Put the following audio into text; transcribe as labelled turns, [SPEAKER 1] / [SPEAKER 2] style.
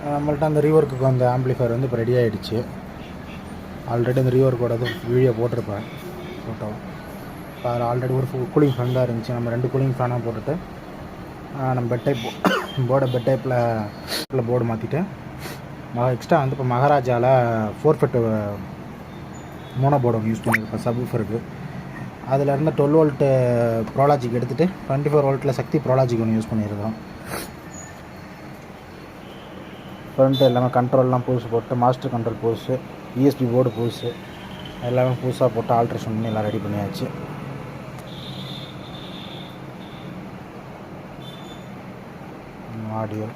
[SPEAKER 1] நம்மள்ட்ட அந்த ரீவொர்க்குக்கு அந்த ஆம்ப்ளிஃபையர் வந்து இப்போ ரெடி ஆகிடுச்சு. ஆல்ரெடி அந்த ரீவொர்க்கோட வீடியோ போட்டிருப்பேன், ஃபோட்டோ. இப்போ அதில் ஆல்ரெடி ஒரு கூலிங் ஃபேன் தான் இருந்துச்சு. நம்ம 2 கூலிங் ஃபேனாக போட்டுட்டு நம்ம பெட் டைப் பெட் டைப்பில் போர்டு மாற்றிட்டு எக்ஸ்ட்ரா வந்து இப்போ மகாராஜாவில் 4 ஃபெட் மோனோ போர்டு ஒன்று யூஸ் பண்ணியிருப்பேன் சப்வூஃபருக்கு. அதில் இருந்த 12 வோல்ட்டு ப்ரோலாஜிக் எடுத்துகிட்டு 24 வோல்ட்டில் சக்தி ப்ரோலாஜிக் ஒன்று யூஸ் பண்ணியிருக்கோம். ஃப்ரண்ட்டு எல்லாமே கண்ட்ரோல்லாம் புதுசு போட்டு, மாஸ்டர் கண்ட்ரோல் புதுசு, இஎஸ்பி போர்டு புதுசு, எல்லாமே புதுசாக போட்டு ஆல்ட்ரேஷன் பண்ணி எல்லாம் ரெடி பண்ணியாச்சு. ஆடியோ